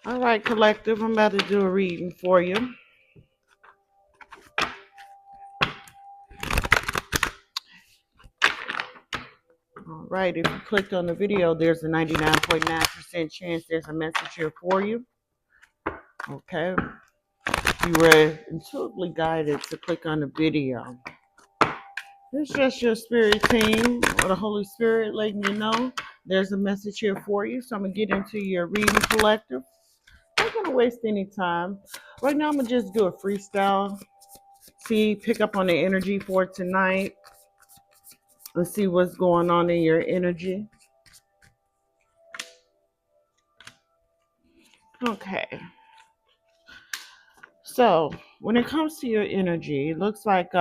All right, collective, I'm about to do a reading for you. All right, if you clicked on the video, there's a 99.9% chance there's a message here for you. Okay. You were intuitively guided to click on the video. It's just your spirit team or the Holy Spirit letting you know there's a message here for you. So I'm going to get into your reading collective. I'm not going to waste any time. Right now, I'm going to just do a freestyle. See, pick up on the energy for tonight. Let's see what's going on in your energy. Okay. So when it comes to your energy, it looks like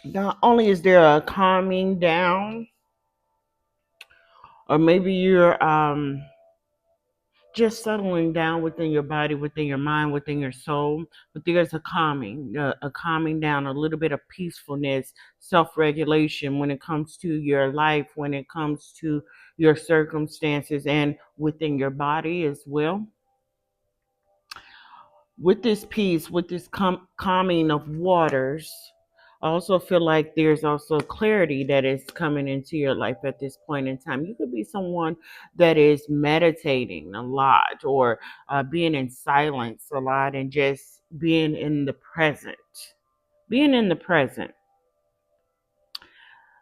not only is there a calming down, or maybe you're just settling down within your body, within your mind, within your soul. But there's a calming down, a little bit of peacefulness, self-regulation when it comes to your life, when it comes to your circumstances, and within your body as well. With this peace, with this calming of waters, I also feel like there's also clarity that is coming into your life at this point in time. You could be someone that is meditating a lot, or being in silence a lot, and just being in the present. Being in the present.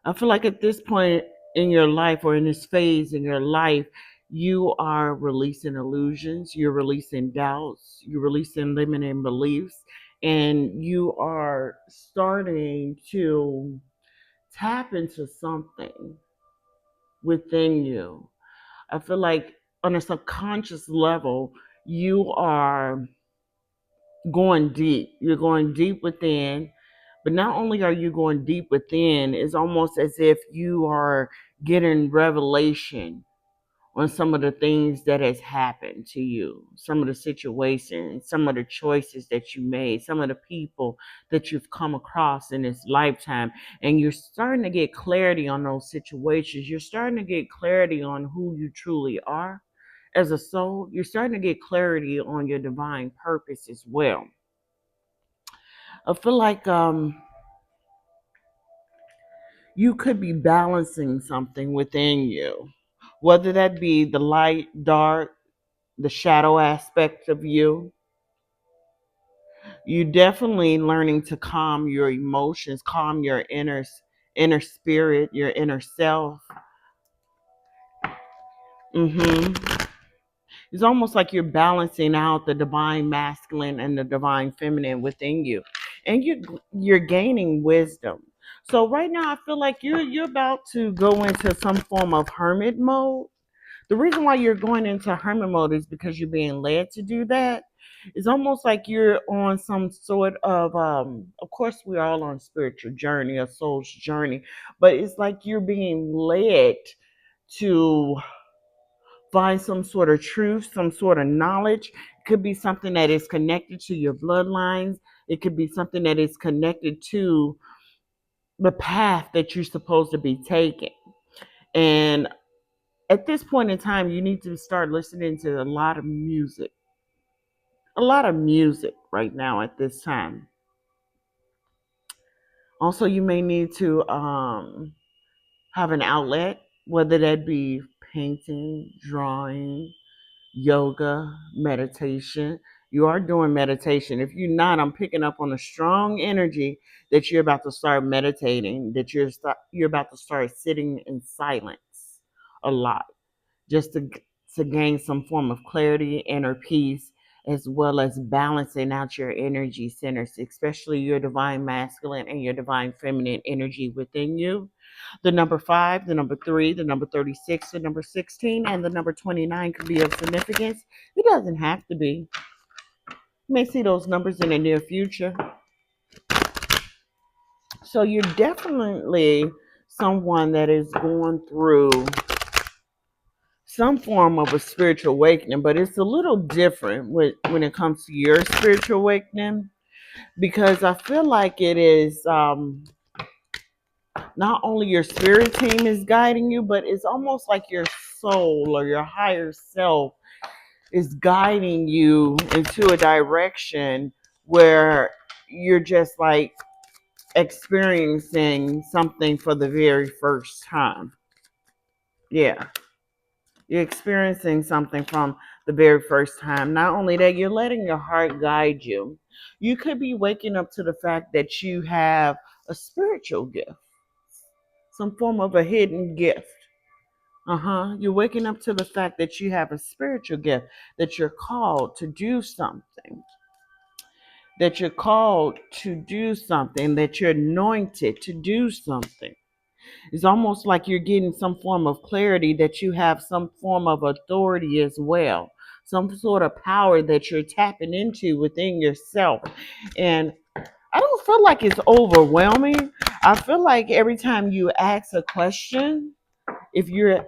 I feel like at this point in your life, or in this phase in your life, you are releasing illusions, you're releasing doubts, you're releasing limiting beliefs, and you are starting to tap into something within you. I feel like on a subconscious level, you are going deep. You're going deep within. But not only are you going deep within, it's almost as if you are getting revelation on some of the things that has happened to you, some of the situations, some of the choices that you made, some of the people that you've come across in this lifetime. And you're starting to get clarity on those situations. You're starting to get clarity on who you truly are as a soul. You're starting to get clarity on your divine purpose as well. I feel like you could be balancing something within you, whether that be the light, dark, the shadow aspect of you. You definitely learning to calm your emotions, calm your inner spirit, your inner self. hmm It's almost like you're balancing out the divine masculine and the divine feminine within you, and you're gaining wisdom. So right now, I feel like you're about to go into some form of hermit mode. The reason why you're going into hermit mode is because you're being led to do that. It's almost like you're on some sort of course we're all on a spiritual journey, a soul's journey, but it's like you're being led to find some sort of truth, some sort of knowledge. It could be something that is connected to your bloodlines. It could be something that is connected to the path that you're supposed to be taking. And at this point in time, you need to start listening to a lot of music right now at this time. Also, you may need to have an outlet, whether that be painting, drawing, yoga, meditation. You are doing meditation. If you're not, I'm picking up on a strong energy that you're about to start meditating, that you're about to start sitting in silence a lot, just to gain some form of clarity, inner peace, as well as balancing out your energy centers, especially your divine masculine and your divine feminine energy within you. The number 5, the number 3, the number 36, the number 16, and the number 29 could be of significance. It doesn't have to be. You may see those numbers in the near future. So you're definitely someone that is going through some form of a spiritual awakening, but it's a little different when it comes to your spiritual awakening, because I feel like it is Not only your spirit team is guiding you, but it's almost like your soul or your higher self is guiding you into a direction where you're just like experiencing something for the very first time. Yeah, you're experiencing something from the very first time. Not only that, you're letting your heart guide you. You could be waking up to the fact that you have a spiritual gift, some form of a hidden gift. You're waking up to the fact that you have a spiritual gift, that you're called to do something, that you're called to do something, that you're anointed to do something. It's almost like you're getting some form of clarity that you have some form of authority as well, some sort of power that you're tapping into within yourself. And I don't feel like it's overwhelming. I feel like every time you ask a question, if you're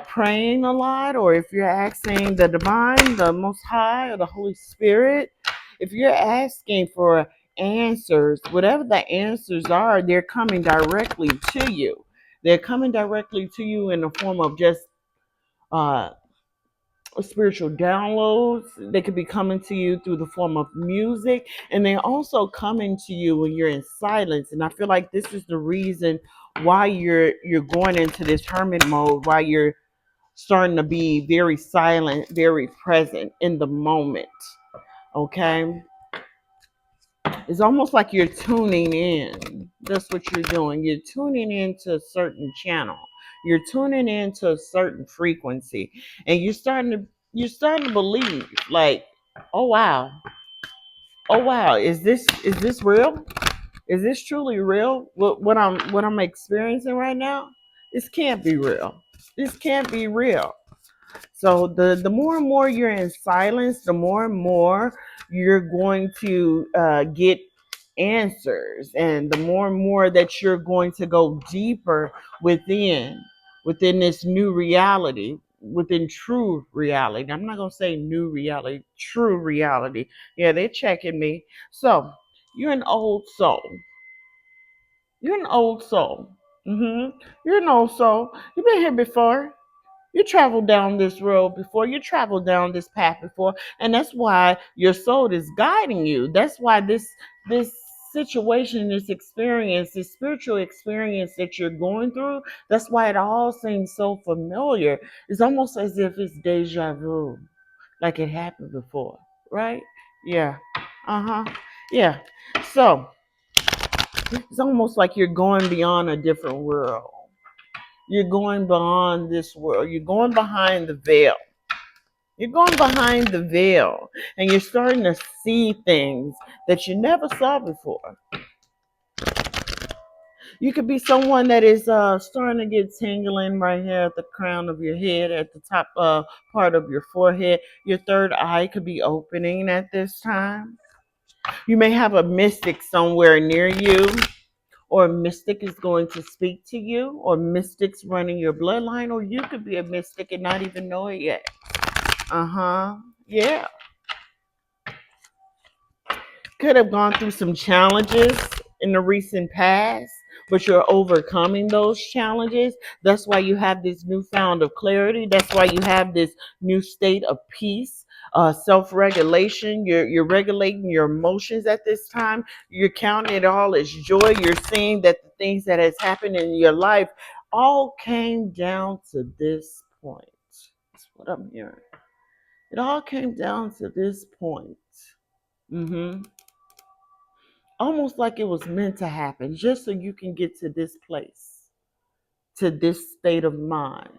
praying a lot, or if you're asking the divine, the most high, or the Holy Spirit, if you're asking for answers, whatever the answers are, they're coming directly to you. They're coming directly to you in the form of just uh, spiritual downloads. They could be coming to you through the form of music, and they're also coming to you when you're in silence. And I feel like this is the reason why you're going into this hermit mode, why you're starting to be very silent, very present in the moment. Okay? It's almost like you're tuning in. That's what you're doing. You're tuning into a certain channel. You're tuning into a certain frequency. And you're starting to believe, like, oh wow. Oh wow, is this real? Is this truly real? What I'm experiencing right now? This can't be real. This can't be real. So the more and more you're in silence, the more and more you're going to get answers, and the more and more that you're going to go deeper within this new reality, within true reality. I'm not gonna say new reality, true reality. Yeah, they're checking me. So you're an old soul. You're an old soul. You're an old soul. You've been here before. You traveled down this road before. You traveled down this path before, and that's why your soul is guiding you. That's why this situation, this experience, this spiritual experience that you're going through, that's why it all seems so familiar. It's almost as if it's deja vu, like it happened before, right? Yeah. Yeah. So it's almost like you're going beyond a different world. You're going beyond this world. You're going behind the veil. You're going behind the veil, and you're starting to see things that you never saw before. You could be someone that is starting to get tingling right here at the crown of your head, at the top part of your forehead. Your third eye could be opening at this time. You may have a mystic somewhere near you, or a mystic is going to speak to you, or mystics running your bloodline, or you could be a mystic and not even know it yet. Yeah. Could have gone through some challenges in the recent past, but you're overcoming those challenges. That's why you have this newfound of clarity. That's why you have this new state of peace, self-regulation. You're regulating your emotions at this time. You're counting it all as joy. You're seeing that the things that has happened in your life all came down to this point. That's what I'm hearing. It all came down to this point. Mm-hmm. Almost like it was meant to happen, just so you can get to this place, to this state of mind.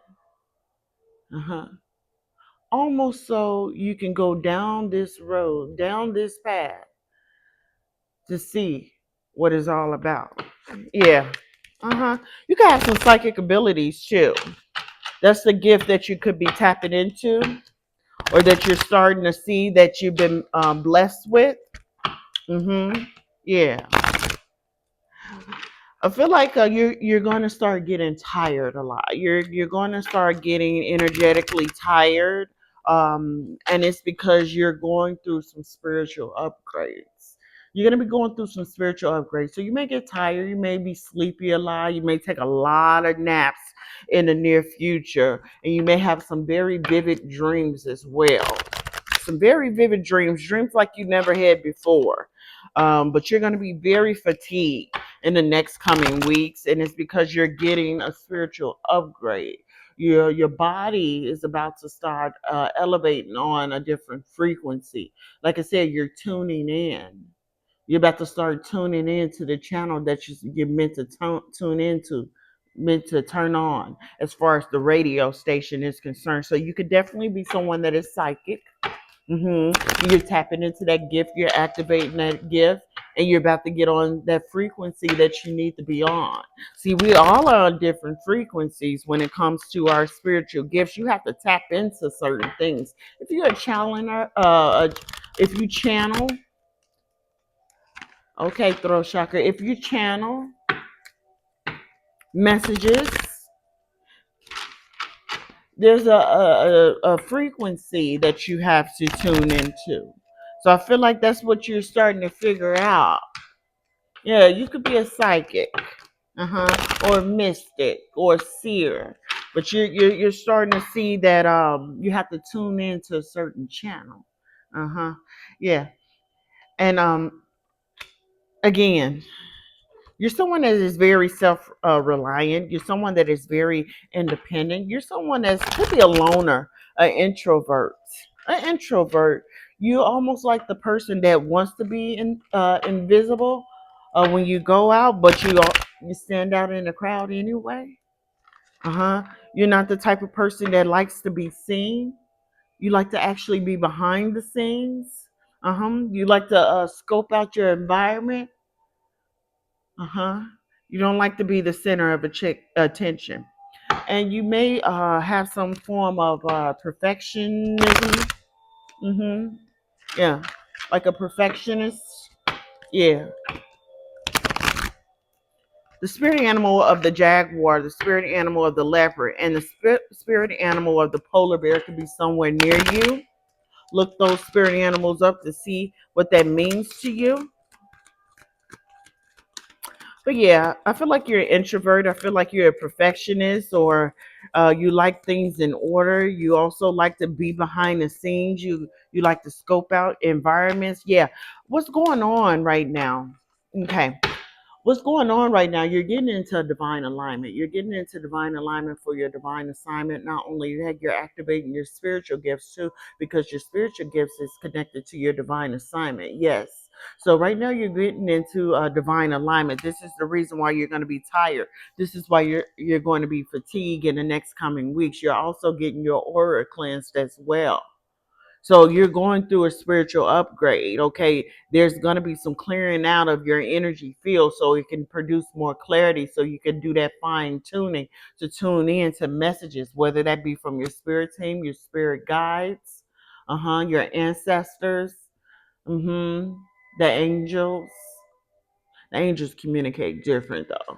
Uh-huh. Almost so you can go down this road, down this path, to see what it's all about. Yeah. You can have some psychic abilities too. That's the gift that you could be tapping into, or that you're starting to see that you've been blessed with. Yeah. I feel like you're going to start getting tired a lot. You're going to start getting energetically tired, and it's because you're going through some spiritual upgrades. You're going to be going through some spiritual upgrades. So you may get tired. You may be sleepy a lot. You may take a lot of naps in the near future. And you may have some very vivid dreams as well. Some very vivid dreams, dreams like you never had before. But you're going to be very fatigued in the next coming weeks. And it's because you're getting a spiritual upgrade. Your body is about to start elevating on a different frequency. Like I said, you're tuning in. You're about to start tuning into the channel that you're meant to tune into, meant to turn on as far as the radio station is concerned. So you could definitely be someone that is psychic. You're tapping into that gift, you're activating that gift, and you're about to get on that frequency that you need to be on. See, we all are on different frequencies when it comes to our spiritual gifts. You have to tap into certain things. If you're a channeler, if you channel, okay, throat chakra, if you channel messages, there's a frequency that you have to tune into. So I feel like that's what you're starting to figure out. Yeah, you could be a psychic, or mystic, or seer, but you're starting to see that you have to tune into a certain channel, yeah, and again, you're someone that is very self reliant. You're someone that is very independent. You're someone that could be a loner, an introvert, an introvert. You almost like the person that wants to be invisible when you go out, but you stand out in the crowd anyway. You're not the type of person that likes to be seen. You like to actually be behind the scenes. You like to scope out your environment. Uh-huh. You don't like to be the center of attention. And you may have some form of perfectionism. Mm-hmm. Yeah. Like a perfectionist. Yeah. The spirit animal of the jaguar, the spirit animal of the leopard, and the spirit animal of the polar bear could be somewhere near you. Look those spirit animals up to see what that means to you. But yeah, I feel like you're an introvert. I feel like you're a perfectionist, or you like things in order. You also like to be behind the scenes. You like to scope out environments. Yeah, what's going on right now? Okay, what's going on right now? You're getting into divine alignment. You're getting into divine alignment for your divine assignment. Not only that, you're activating your spiritual gifts too, because your spiritual gifts is connected to your divine assignment. Yes. So right now you're getting into divine alignment. This is the reason why you're going to be tired. This is why you're going to be fatigued in the next coming weeks. You're also getting your aura cleansed as well. So you're going through a spiritual upgrade, okay? There's going to be some clearing out of your energy field so it can produce more clarity, so you can do that fine tuning to tune in to messages, whether that be from your spirit team, your spirit guides, your ancestors, the angels. The angels communicate different though.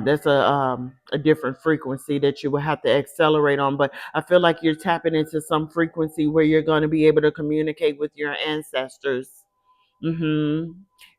That's a different frequency that you will have to accelerate on. But I feel like you're tapping into some frequency where you're going to be able to communicate with your ancestors. hmm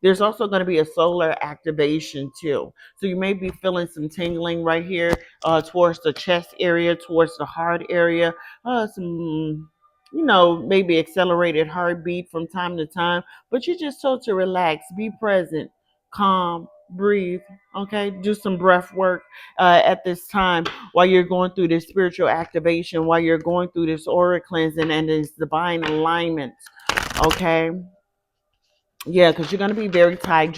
There's also going to be a solar activation too. So you may be feeling some tingling right here towards the chest area, towards the heart area, some, maybe accelerated heartbeat from time to time. But you're just told to relax, be present, calm, breathe. Okay, do some breath work at this time while you're going through this spiritual activation, while you're going through this aura cleansing and this divine alignment. Okay. Yeah, because you're gonna be very tired.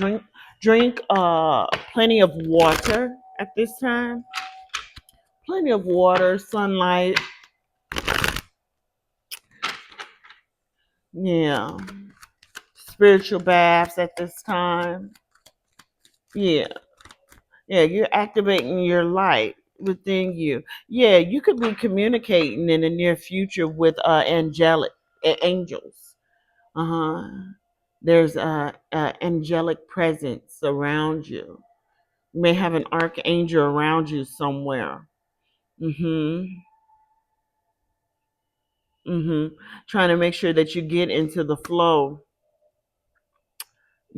Drink plenty of water at this time. Plenty of water, sunlight. Yeah. Spiritual baths at this time. Yeah. Yeah, you're activating your light within you. Yeah, you could be communicating in the near future with angels. Uh-huh. There's angelic presence around you. You may have an archangel around you somewhere. Mm-hmm. Mm-hmm. Trying to make sure that you get into the flow.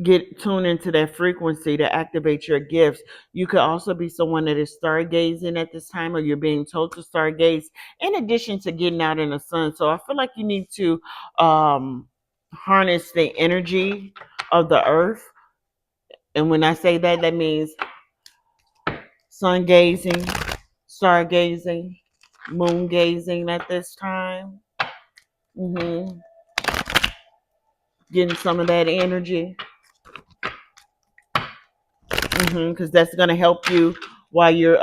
get tuned into that frequency to activate your gifts. You could also be someone that is stargazing at this time, or you're being told to stargaze, in addition to getting out in the sun. So I feel like you need to harness the energy of the earth. And when I say that, that means sun gazing, stargazing, moon gazing at this time. hmm Getting some of that energy, because that's going to help you while you're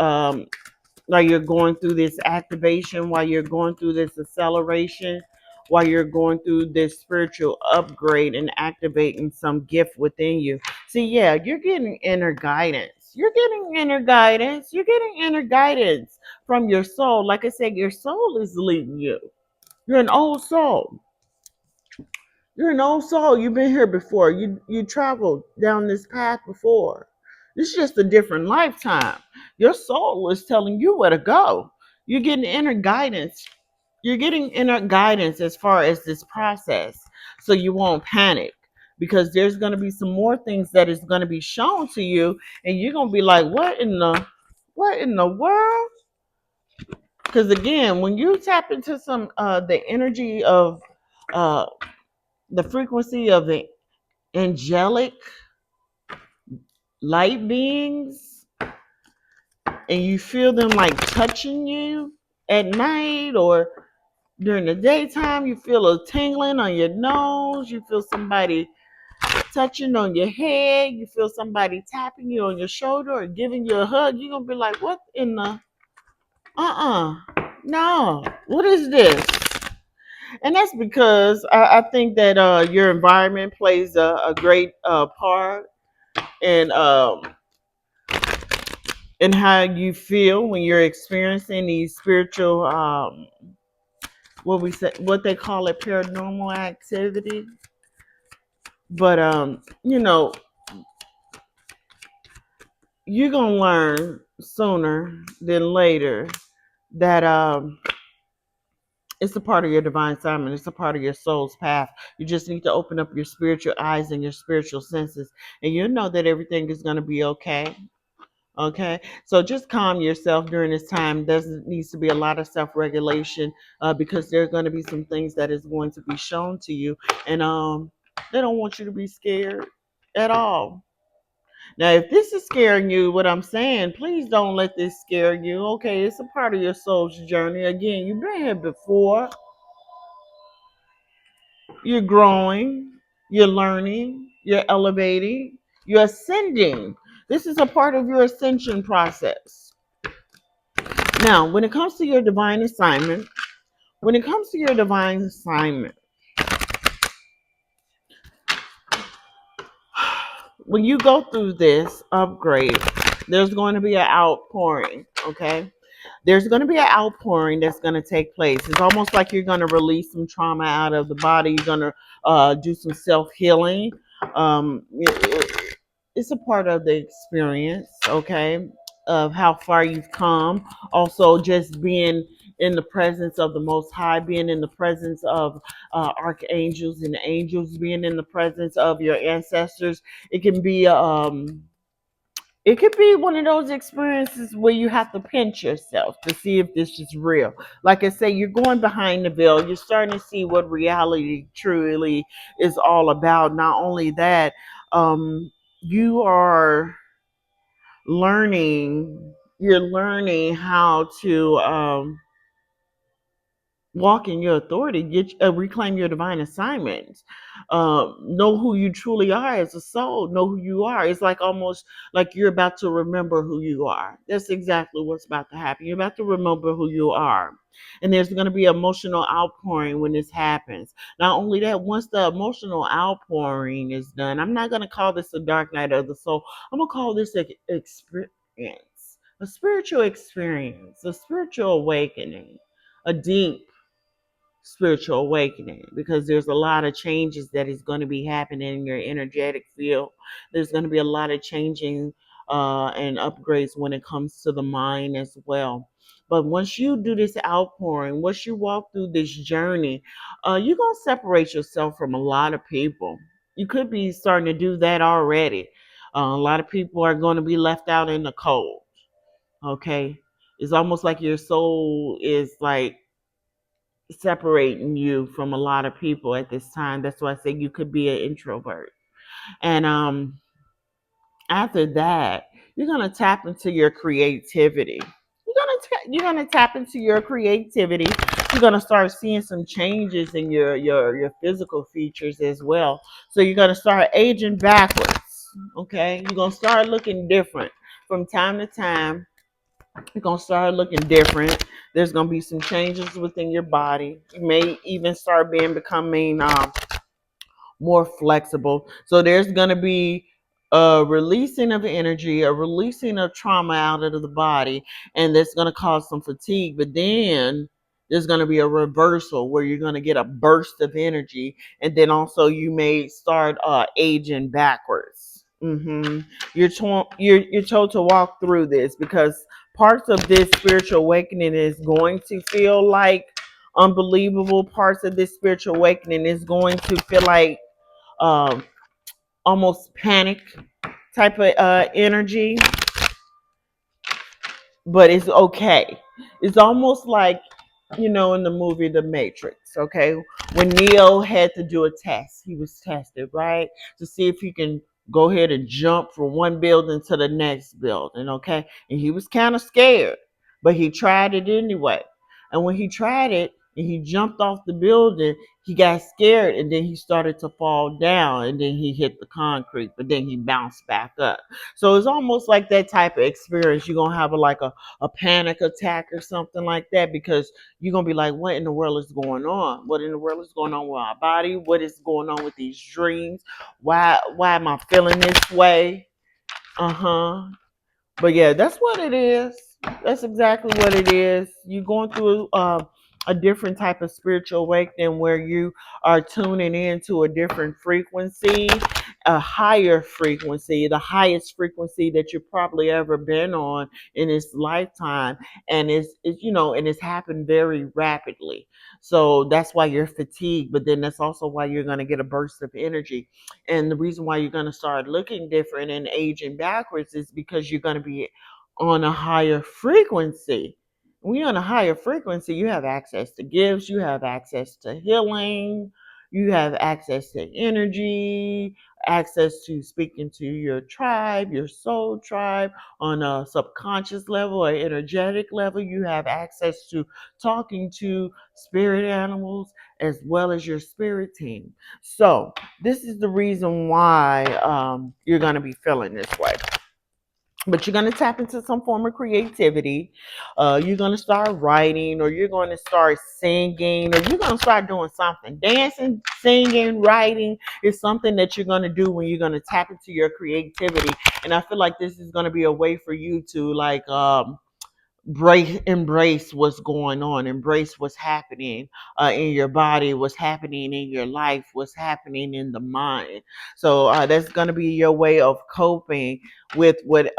going through this activation, while you're going through this acceleration, while you're going through this spiritual upgrade and activating some gift within you. See, yeah, you're getting inner guidance. You're getting inner guidance. You're getting inner guidance from your soul. Like I said, your soul is leading you. You're an old soul. You're an old soul. You've been here before. You traveled down this path before. It's just a different lifetime. Your soul is telling you where to go. You're getting inner guidance. You're getting inner guidance as far as this process, so you won't panic, because there's going to be some more things that is going to be shown to you, and you're going to be like, what in the world? Because again, when you tap into some the energy of uh, the frequency of the angelic light beings, and you feel them like touching you at night or during the daytime, you feel a tingling on your nose, you feel somebody touching on your head, you feel somebody tapping you on your shoulder or giving you a hug, you're gonna be like, what in the no, what is this? And that's because I think that your environment plays a great part in and how you feel when you're experiencing these spiritual what they call it, paranormal activity. But you're gonna learn sooner than later that it's a part of your divine assignment. It's a part of your soul's path. You just need to open up your spiritual eyes and your spiritual senses, and you know that everything is gonna be okay. Okay, so just calm yourself during this time. There needs to be a lot of self-regulation, because there are going to be some things that is going to be shown to you, and they don't want you to be scared at all. Now, if this is scaring you, what I'm saying, please don't let this scare you. Okay, it's a part of your soul's journey. Again, you've been here before. You're growing, you're learning, you're elevating, you're ascending. This is a part of your ascension process. Now, when it comes to your divine assignment, when you go through this upgrade, there's going to be an outpouring, okay? There's going to be an outpouring that's going to take place. It's almost like you're going to release some trauma out of the body. You're going to do some self healing. It's a part of the experience, okay, of how far you've come. Also, just being in the presence of the Most High, being in the presence of archangels and angels, being in the presence of your ancestors. It can be it could be one of those experiences where you have to pinch yourself to see if this is real. Like I say, you're going behind the veil. You're starting to see what reality truly is all about. Not only that, you are you're learning how to walk in your authority, reclaim your divine assignments, know who you truly are as a soul, know who you are. It's like almost like you're about to remember who you are. That's exactly what's about to happen. You're about to remember who you are. And there's going to be emotional outpouring when this happens. Not only that, once the emotional outpouring is done, I'm not going to call this a dark night of the soul. I'm going to call this an experience, a spiritual experience, a spiritual awakening, a deep spiritual awakening, because there's a lot of changes that is going to be happening in your energetic field. There's going to be a lot of changing and upgrades when it comes to the mind as well. But once you do this outpouring, once you walk through this journey, you're going to separate yourself from a lot of people. You could be starting to do that already. A lot of people are going to be left out in the cold. Okay, it's almost like your soul is like separating you from a lot of people at this time. That's why I say you could be an introvert. And after that, you're gonna tap into your creativity. You're gonna tap into your creativity. You're gonna start seeing some changes in your physical features as well. So you're gonna start aging backwards. Okay, you're gonna start looking different from time to time. You're gonna start looking different. There's gonna be some changes within your body. You may even start becoming more flexible. So there's going to be a releasing of energy, a releasing of trauma out of the body, and that's going to cause some fatigue. But then there's going to be a reversal where you're going to get a burst of energy, and then also you may start aging backwards. You're told to walk through this because parts of this spiritual awakening is going to feel like unbelievable. Parts of this spiritual awakening is going to feel like um, almost panic type of energy, but it's okay. It's almost like, in the movie The Matrix, okay? When Neo had to do a test, he was tested, right? To see if he can go ahead and jump from one building to the next building, okay? And he was kind of scared, but he tried it anyway. And when he tried it and he jumped off the building, he got scared and then he started to fall down and then he hit the concrete, but then he bounced back up. So it's almost like that type of experience. You're going to have a panic attack or something like that because you're gonna be like, what in the world is going on? What in the world is going on with our body? What is going on with these dreams? Why am I feeling this way? Uh-huh. But yeah, that's what it is. That's exactly what it is. You're going through a different type of spiritual awakening where you are tuning into a different frequency, a higher frequency, the highest frequency that you've probably ever been on in this lifetime. And and it's happened very rapidly. So that's why you're fatigued, but then that's also why you're going to get a burst of energy. And the reason why you're going to start looking different and aging backwards is because you're going to be on a higher frequency. When you're on a higher frequency, you have access to gifts, you have access to healing, you have access to energy, access to speaking to your tribe, your soul tribe on a subconscious level or energetic level. You have access to talking to spirit animals as well as your spirit team. So, this is the reason why you're going to be feeling this way. But you're going to tap into some form of creativity. You're going to start writing, or you're going to start singing, or you're going to start doing something. Dancing, singing, writing is something that you're going to do when you're going to tap into your creativity. And I feel like this is going to be a way for you to embrace what's going on, embrace what's happening in your body, what's happening in your life, what's happening in the mind. So that's going to be your way of coping with what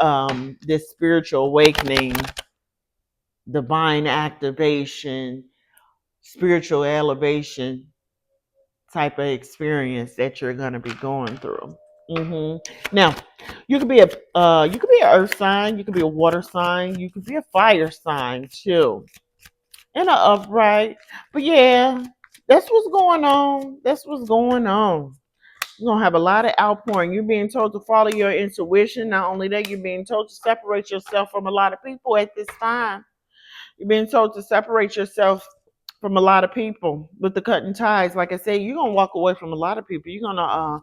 this spiritual awakening, divine activation, spiritual elevation type of experience that you're going to be going through. Now, you could be an earth sign, you could be a water sign, you could be a fire sign too, and an upright. But yeah, that's what's going on. That's what's going on. You're gonna have a lot of outpouring. You're being told to follow your intuition. Not only that, you're being told to separate yourself from a lot of people at this time. You're being told to separate yourself from a lot of people with the cutting ties. Like I said, you're gonna walk away from a lot of people. You're gonna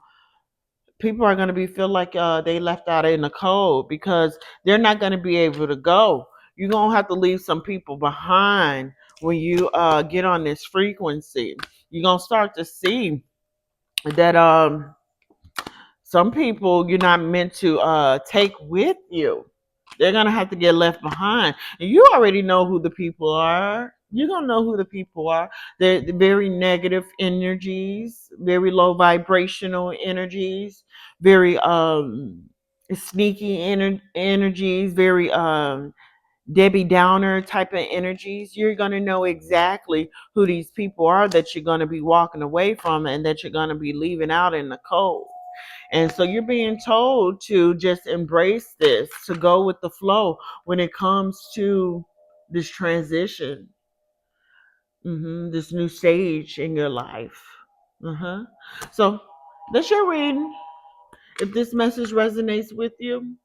people are gonna be feel like they left out in the cold because they're not gonna be able to go. You're gonna have to leave some people behind when you get on this frequency. You're gonna start to see that some people you're not meant to take with you. They're gonna have to get left behind. And you already know who the people are. You're gonna know who the people are. They're very negative energies, very low vibrational energies, very sneaky energies, very Debbie Downer type of energies, you're going to know exactly who these people are that you're going to be walking away from and that you're going to be leaving out in the cold. And so you're being told to just embrace this, to go with the flow when it comes to this transition, this new stage in your life. So that's your reading. If this message resonates with you,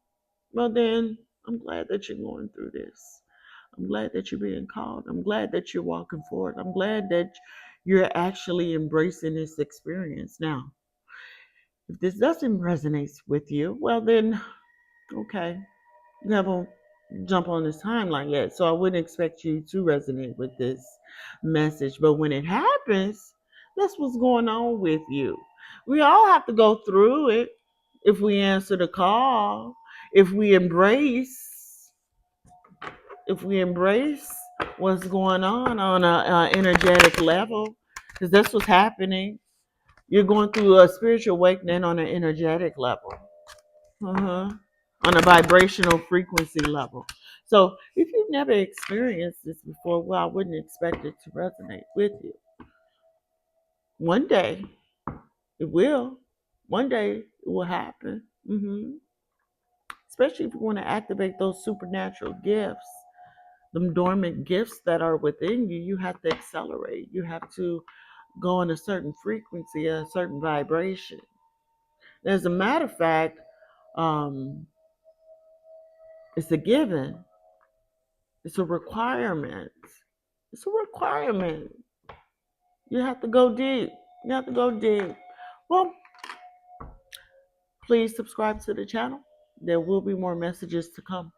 well, then I'm glad that you're going through this. I'm glad that you're being called. I'm glad that you're walking forward. I'm glad that you're actually embracing this experience. Now, if this doesn't resonate with you, well, then, okay, you haven't jumped on this timeline yet. So I wouldn't expect you to resonate with this message. But when it happens, that's what's going on with you. We all have to go through it if we answer the call, if we embrace what's going on a energetic level, because that's what's happening. You're going through a spiritual awakening on an energetic level, on a vibrational frequency level. So if you've never experienced this before, well, I wouldn't expect it to resonate with you. One day it will. One day it will happen. Especially if you want to activate those supernatural gifts, them dormant gifts that are within you, you have to accelerate. You have to go on a certain frequency, a certain vibration. As a matter of fact, um, it's a given. It's a requirement. It's a requirement. You have to go deep. You have to go deep. Well, please subscribe to the channel. There will be more messages to come.